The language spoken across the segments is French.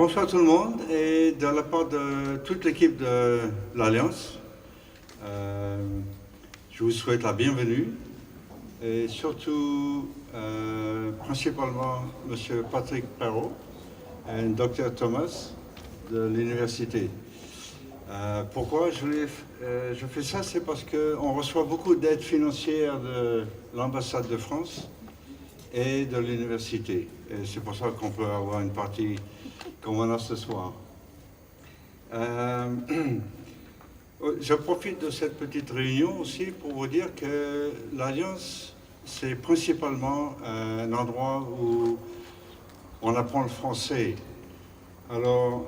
Bonsoir tout le monde et de la part de toute l'équipe de l'Alliance, je vous souhaite la bienvenue et surtout, principalement, M. Patrick Perrault et Dr Thomas de l'université. Pourquoi je fais ça? C'est parce qu'on reçoit beaucoup d'aide financière de l'ambassade de France et de l'université. Et c'est pour ça qu'on peut avoir une partie comme on a ce soir. Je profite de cette petite réunion aussi pour vous dire que l'Alliance, c'est principalement un endroit où on apprend le français. Alors,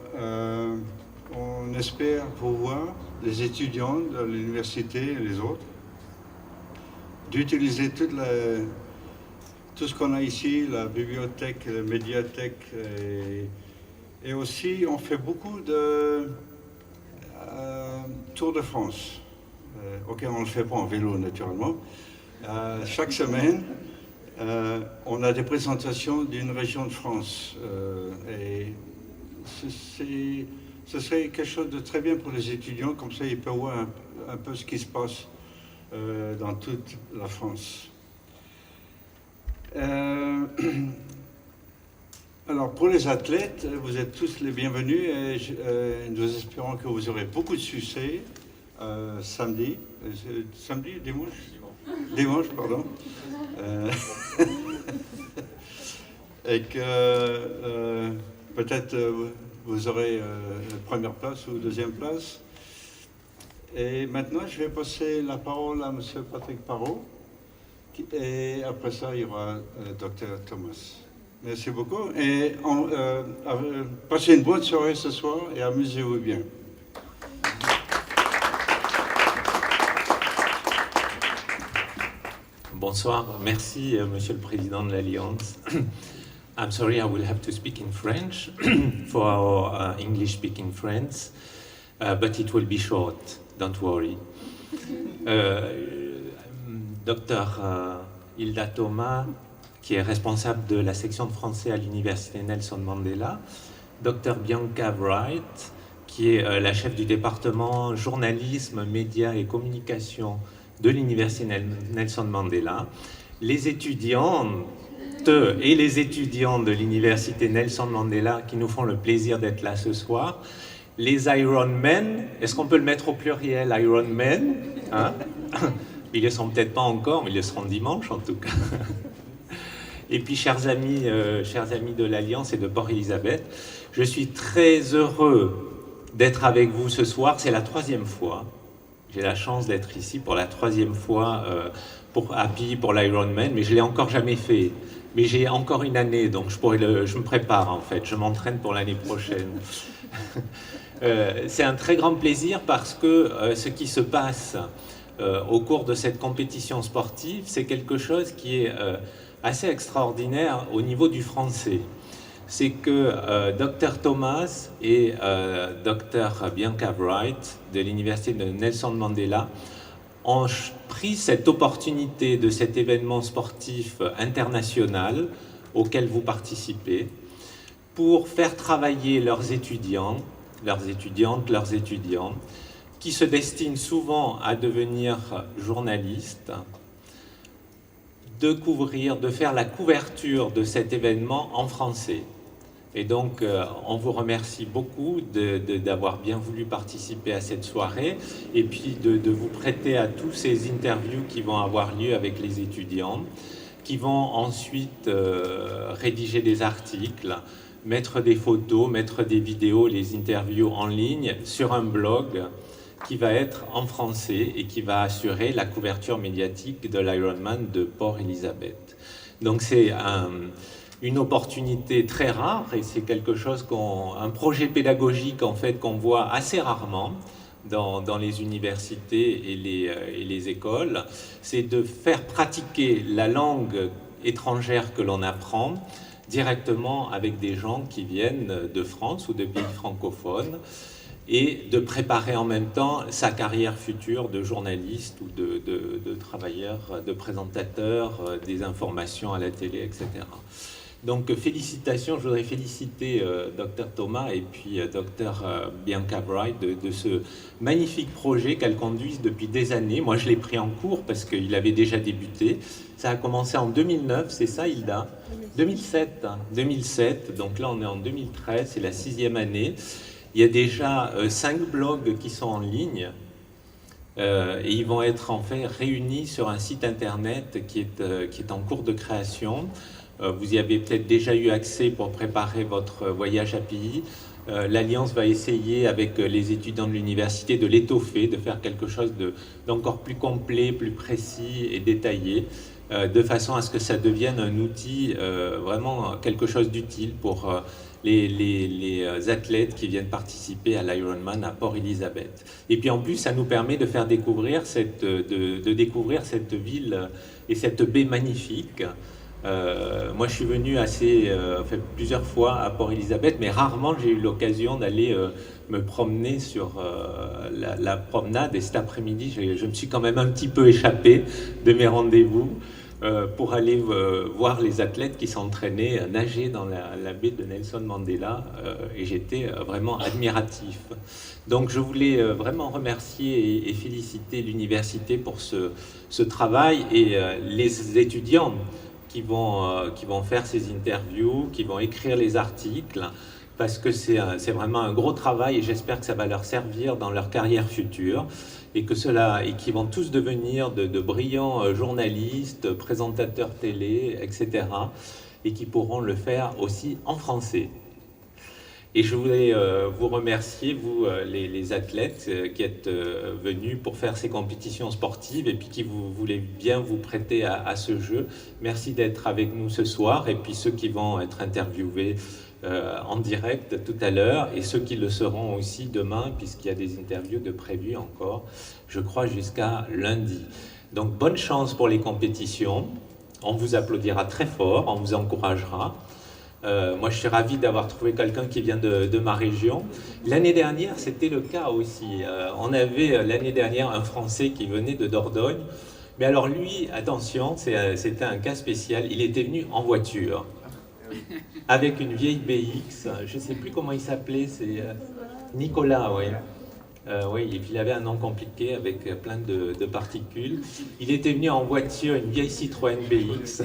on espère pouvoir, les étudiants de l'université et les autres, d'utiliser tout ce qu'on a ici, la bibliothèque, la médiathèque, et aussi on fait beaucoup de Tour de France. Ok, on ne le fait pas en vélo naturellement. Chaque semaine, on a des présentations d'une région de France. Et ce serait quelque chose de très bien pour les étudiants, comme ça ils peuvent voir un peu ce qui se passe dans toute la France. Alors pour les athlètes, vous êtes tous les bienvenus et nous espérons que vous aurez beaucoup de succès samedi, dimanche, pardon, et que peut-être vous aurez première place ou deuxième place. Et maintenant, je vais passer la parole à M. Patrick Perrault. Et après ça, il y aura Dr Thomas. Merci beaucoup. Et passez une bonne soirée ce soir et amusez-vous bien. Bonsoir. Merci, Monsieur le Président de l'Alliance. I'm sorry, I will have to speak in French for our English-speaking friends, but it will be short. Don't worry. Dr Hilda Thomas, qui est responsable de la section de français à l'université Nelson Mandela, Dr Bianca Wright, qui est la chef du département journalisme, médias et communication de l'université Nelson Mandela, les étudiantes et les étudiants de l'université Nelson Mandela qui nous font le plaisir d'être là ce soir, les Ironmen, est-ce qu'on peut le mettre au pluriel, Ironmen, hein? Ils ne le sont peut-être pas encore, mais ils le seront dimanche en tout cas. Et puis, chers amis de l'Alliance et de Port-Elizabeth, je suis très heureux d'être avec vous ce soir. C'est la 3e fois. J'ai la chance d'être ici pour la 3e fois à Pilly pour l'Ironman, mais je ne l'ai encore jamais fait. Mais j'ai encore une année, donc je me prépare en fait. Je m'entraîne pour l'année prochaine. C'est un très grand plaisir parce que ce qui se passe au cours de cette compétition sportive, c'est quelque chose qui est assez extraordinaire au niveau du français. C'est que Dr Thomas et Dr Bianca Wright de l'université de Nelson Mandela ont pris cette opportunité de cet événement sportif international auquel vous participez pour faire travailler leurs étudiants, leurs étudiantes, leurs étudiants, qui se destinent souvent à devenir journalistes, de faire la couverture de cet événement en français. Et donc, on vous remercie beaucoup d'avoir bien voulu participer à cette soirée et puis de vous prêter à tous ces interviews qui vont avoir lieu avec les étudiants, qui vont ensuite rédiger des articles, mettre des photos, mettre des vidéos, les interviews en ligne sur un blog qui va être en français et qui va assurer la couverture médiatique de l'Ironman de Port-Elizabeth. Donc c'est une opportunité très rare et c'est quelque chose un projet pédagogique en fait qu'on voit assez rarement dans les universités et les écoles. C'est de faire pratiquer la langue étrangère que l'on apprend directement avec des gens qui viennent de France ou de pays francophones, et de préparer en même temps sa carrière future de journaliste ou de travailleur, de présentateur des informations à la télé, etc. Donc félicitations, je voudrais féliciter Dr Thomas et puis Dr Bianca Bright de ce magnifique projet qu'elles conduisent depuis des années. Moi je l'ai pris en cours parce qu'il avait déjà débuté. Ça a commencé en 2009, c'est ça Hilda? 2007, hein, 2007, donc là on est en 2013, c'est la 6e année. Il y a déjà 5 blogs qui sont en ligne. Et ils vont être en fait réunis sur un site internet qui est en cours de création. Vous y avez peut-être déjà eu accès pour préparer votre voyage à Pilly. L'Alliance va essayer avec les étudiants de l'université de l'étoffer, de faire quelque chose d'encore plus complet, plus précis et détaillé, de façon à ce que ça devienne un outil, vraiment quelque chose d'utile pour les athlètes qui viennent participer à l'Ironman à Port-Elizabeth. Et puis en plus, ça nous permet de faire découvrir de découvrir cette ville et cette baie magnifique. Moi, je suis venu plusieurs fois à Port-Elizabeth, mais rarement j'ai eu l'occasion d'aller me promener sur la promenade. Et cet après-midi, je me suis quand même un petit peu échappé de mes rendez-vous pour aller voir les athlètes qui s'entraînaient à nager dans la baie de Nelson Mandela, et j'étais vraiment admiratif. Donc je voulais vraiment remercier et féliciter l'université pour ce travail et les étudiants qui vont faire ces interviews, qui vont écrire les articles, parce que c'est vraiment un gros travail et j'espère que ça va leur servir dans leur carrière future et qu'ils vont tous devenir de brillants journalistes, présentateurs télé, etc. et qui pourront le faire aussi en français. Et je voulais vous remercier, vous les athlètes qui êtes venus pour faire ces compétitions sportives et puis qui voulez bien vous prêter à ce jeu. Merci d'être avec nous ce soir et puis ceux qui vont être interviewés en direct tout à l'heure et ceux qui le seront aussi demain puisqu'il y a des interviews de prévues encore, je crois, jusqu'à lundi. Donc bonne chance pour les compétitions. On vous applaudira très fort, on vous encouragera. Moi, je suis ravi d'avoir trouvé quelqu'un qui vient de ma région. L'année dernière, c'était le cas aussi. On avait l'année dernière un Français qui venait de Dordogne. Mais alors lui, attention, c'était un cas spécial. Il était venu en voiture, avec une vieille BX. Je ne sais plus comment il s'appelait, c'est Nicolas, oui. Oui, et puis il avait un nom compliqué avec plein de particules. Il était venu en voiture, une vieille Citroën BX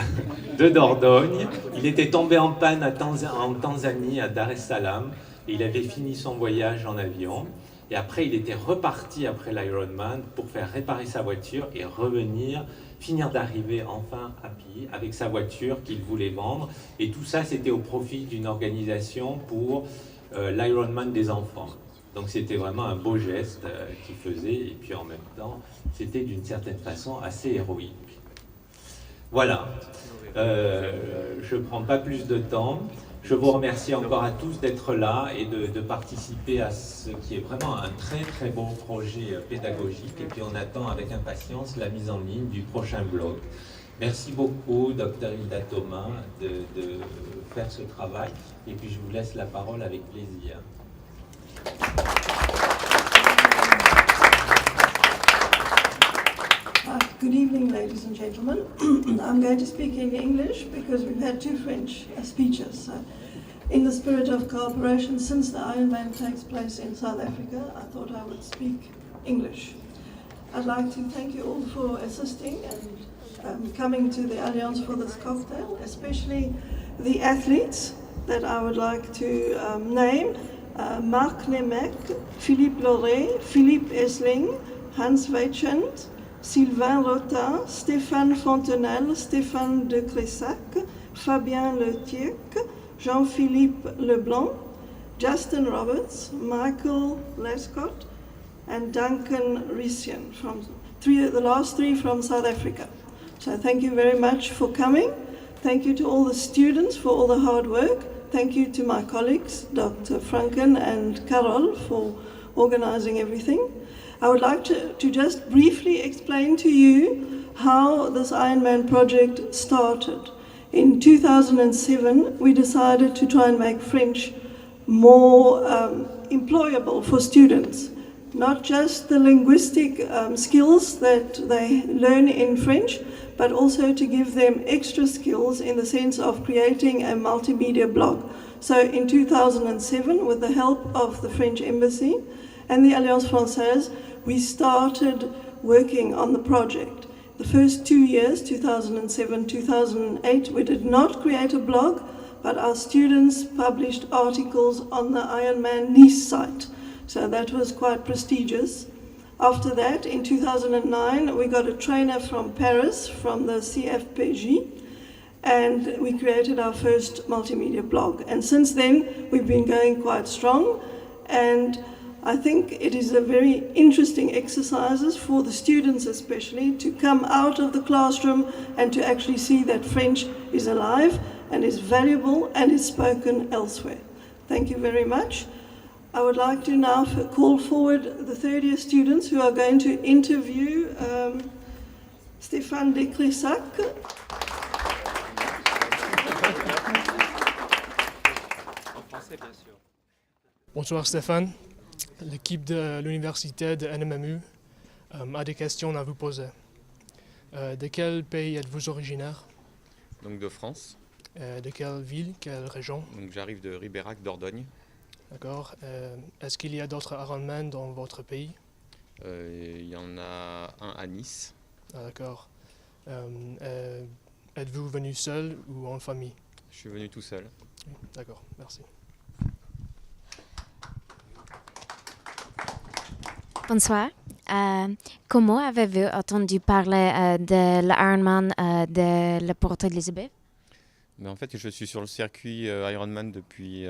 de Dordogne. Il était tombé en panne en Tanzanie, à Dar es Salaam, et il avait fini son voyage en avion. Et après, il était reparti après l'Ironman pour faire réparer sa voiture et revenir, finir d'arriver enfin à Pilly avec sa voiture qu'il voulait vendre. Et tout ça, c'était au profit d'une organisation pour l'Ironman des enfants. Donc c'était vraiment un beau geste qu'il faisait et puis en même temps c'était d'une certaine façon assez héroïque. Voilà, je ne prends pas plus de temps. Je vous remercie encore à tous d'être là et de participer à ce qui est vraiment un très très beau projet pédagogique et puis on attend avec impatience la mise en ligne du prochain blog. Merci beaucoup Dr Hilda Thomas de faire ce travail et puis je vous laisse la parole avec plaisir. Good evening, ladies and gentlemen. I'm going to speak in English because we've had 2 French speeches. So in the spirit of cooperation, since the Ironman takes place in South Africa, I thought I would speak English. I'd like to thank you all for assisting and coming to the Alliance for this cocktail, especially the athletes that I would like to name. Marc Nemec, Philippe Loret, Philippe Esling, Hans Weichend, Sylvain Rotin, Stéphane Fontenelle, Stéphane de Cressac, Fabien Letiec, Jean-Philippe Leblanc, Justin Roberts, Michael Lescott, and Duncan Rician, the last 3 from South Africa. So thank you very much for coming. Thank you to all the students for all the hard work. Thank you to my colleagues, Dr. Franken and Carol, for organizing everything. I would like to just briefly explain to you how this Ironman project started. In 2007, we decided to try and make French more employable for students. Not just the linguistic skills that they learn in French, but also to give them extra skills in the sense of creating a multimedia blog. So in 2007, with the help of the French Embassy and the Alliance Française, we started working on the project. The first 2 years, 2007, 2008, we did not create a blog, but our students published articles on the Ironman Nice site. So that was quite prestigious. After that, in 2009, we got a trainer from Paris, from the CFPJ, and we created our first multimedia blog. And since then, we've been going quite strong, and I think it is a very interesting exercise for the students especially to come out of the classroom and to actually see that French is alive and is valuable and is spoken elsewhere. Thank you very much. I would like to now call forward the third year students who are going to interview Stéphane Descrissac. Bonsoir Stéphane. L'équipe de l'université de NMMU a des questions à vous poser. De quel pays êtes-vous originaire? Donc de France. De quelle ville, quelle région? Donc j'arrive de Ribérac, Dordogne. D'accord. Est-ce qu'il y a d'autres Ironman dans votre pays? Il y en a un à Nice. Ah, d'accord. Êtes-vous venu seul ou en famille? Je suis venu tout seul. D'accord, merci. Bonsoir. Comment avez-vous entendu parler de l'Ironman de la Porte Elizabeth? Mais en fait, je suis sur le circuit Ironman depuis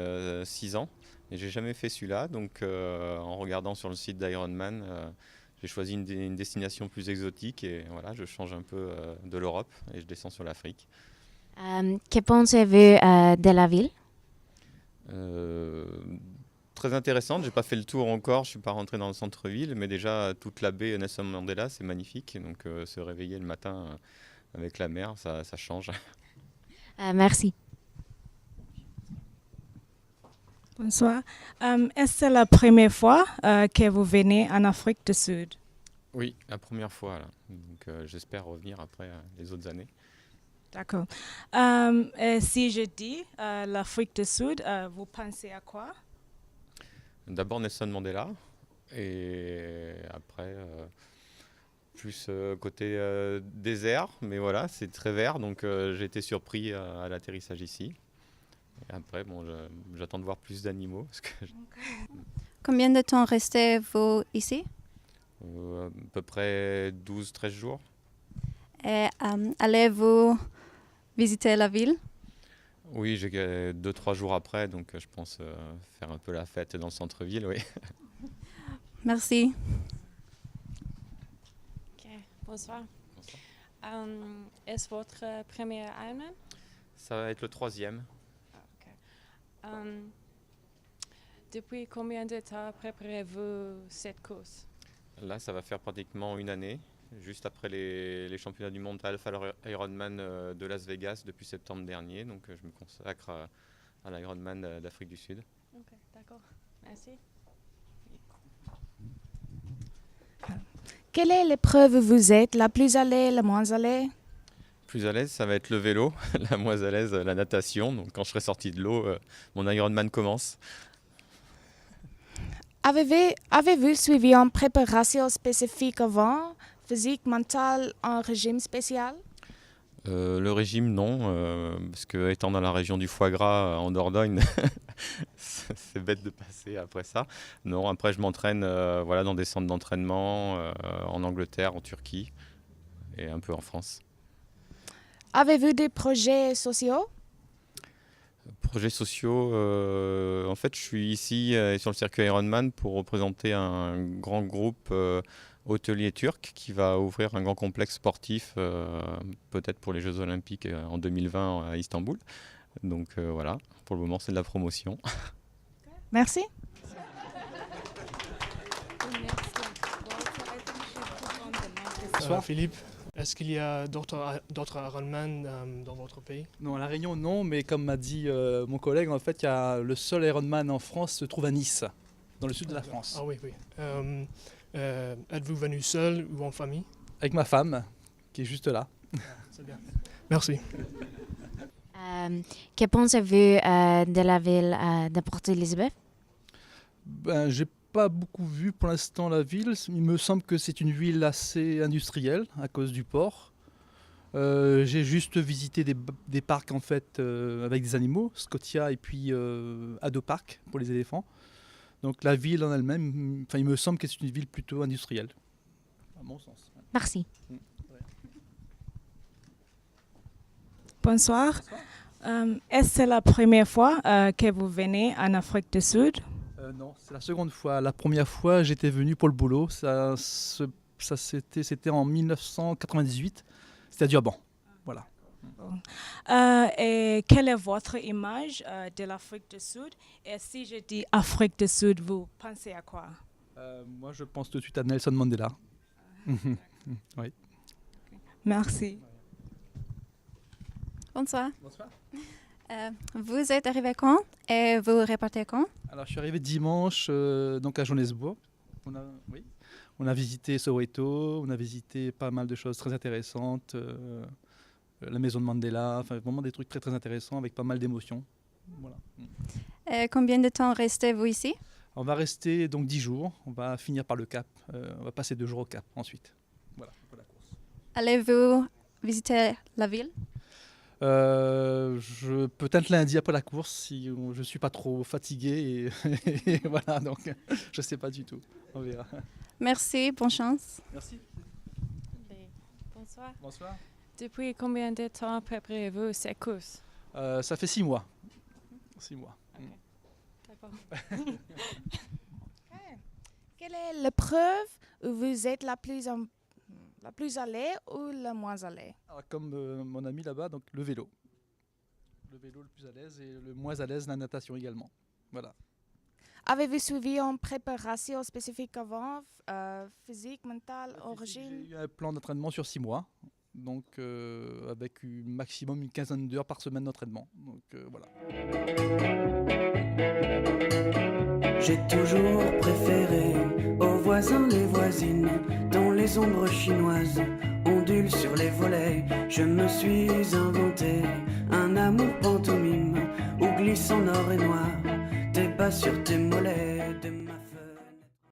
6 ans et j'ai jamais fait celui-là. Donc en regardant sur le site d'Ironman, j'ai choisi une destination plus exotique et voilà, je change un peu de l'Europe et je descends sur l'Afrique. Que pensez-vous de la ville? Très intéressante, j'ai pas fait le tour encore, je suis pas rentré dans le centre-ville, mais déjà toute la baie Nelson Mandela, c'est magnifique. Donc se réveiller le matin avec la mer, ça change. Merci. Bonsoir. Est-ce que c'est la première fois que vous venez en Afrique du Sud? Oui, la première fois. Là. Donc j'espère revenir après les autres années. D'accord. Si je dis l'Afrique du Sud, vous pensez à quoi? D'abord Nelson Mandela et après plus côté désert, mais voilà, c'est très vert, donc j'ai été surpris à l'atterrissage ici. Et après, bon, j'attends de voir plus d'animaux. Parce que Combien de temps restez-vous ici? À peu près 12-13 jours. Et allez-vous visiter la ville? Oui, j'ai 2-3 jours après, donc je pense faire un peu la fête dans le centre-ville, oui. Merci. Ok, bonsoir. Est-ce votre premier Ironman? Ça va être le 3e. Depuis combien de temps préparez-vous cette course? Là, ça va faire pratiquement une année, juste après les championnats du monde Alpha Ironman de Las Vegas depuis septembre dernier. Donc je me consacre à l'Ironman d'Afrique du Sud. Ok, d'accord. Merci. Quelle est l'épreuve où vous êtes la plus à l'aise, la moins à l'aise? Plus à l'aise, ça va être le vélo, la moins à l'aise, la natation. Donc quand je serai sorti de l'eau, mon Ironman commence. Avez-vous suivi une préparation spécifique avant, physique, mentale, un régime spécial? Le régime, non, parce que étant dans la région du foie gras en Dordogne, c'est bête de passer après ça. Non, après je m'entraîne voilà, dans des centres d'entraînement en Angleterre, en Turquie et un peu en France. Avez-vous des projets sociaux? Projets sociaux, en fait je suis ici sur le circuit Ironman pour représenter un grand groupe hôtelier turc qui va ouvrir un grand complexe sportif peut-être pour les Jeux Olympiques en 2020 à Istanbul. Donc voilà, pour le moment c'est de la promotion. Merci. Bonsoir Philippe. Est-ce qu'il y a d'autres Ironman dans votre pays? Non, à La Réunion, non, mais comme m'a dit mon collègue, en fait, il y a le seul Ironman en France se trouve à Nice, dans le sud de la France. Ah oui, oui. Êtes-vous venu seul ou en famille? Avec ma femme, qui est juste là. C'est bien. Merci. Que pensez-vous de la ville de Port Elizabeth? Ben, j'ai pas beaucoup vu pour l'instant la ville. Il me semble que c'est une ville assez industrielle à cause du port. J'ai juste visité des parcs en fait avec des animaux, Scotia et puis Ado Park pour les éléphants. Donc la ville en elle-même, il me semble que c'est une ville plutôt industrielle, à mon sens. Merci. Bonsoir. Est-ce que c'est la première fois que vous venez en Afrique du Sud? Non, c'est la seconde fois. La première fois, j'étais venu pour le boulot. C'était en 1998. C'était à Durban. Voilà. Et quelle est votre image de l'Afrique du Sud? Et si je dis Afrique du Sud, vous pensez à quoi? Moi, je pense tout de suite à Nelson Mandela. Oui. Merci. Bonsoir. Bonsoir. Vous êtes arrivé quand et vous repartez quand? Alors, je suis arrivé dimanche donc à Johannesburg. On a visité Soweto, on a visité pas mal de choses très intéressantes. La maison de Mandela, enfin vraiment des trucs très très intéressants avec pas mal d'émotions. Voilà. Combien de temps restez-vous ici? On va rester donc 10 jours. On va finir par le Cap. On va passer 2 jours au Cap ensuite. Voilà pour la course. Allez-vous visiter la ville? Peut-être lundi après la course si je suis pas trop fatigué et voilà, donc je sais pas du tout. On verra. Merci, bonne chance. Merci. Bonsoir. Bonsoir. Depuis combien de temps préparez-vous ces courses? Ça fait 6 mois. 6 mois. D'accord. Quelle est l'épreuve où vous êtes la plus à l'aise ou la moins à l'aise? Alors, comme mon ami là-bas, donc le vélo. Le vélo le plus à l'aise et le moins à l'aise la natation également. Voilà. Avez-vous suivi une préparation spécifique avant, physique, mentale, origine? J'ai eu un plan d'entraînement sur 6 mois, donc avec maximum une quinzaine d'heures par semaine d'entraînement. Donc voilà. J'ai toujours préféré aux voisins les voisines, dont les ombres chinoises ondulent sur les volets. Je me suis inventé un amour pantomime où glissent en or et noir tes bas sur tes mollets de ma fenêtre.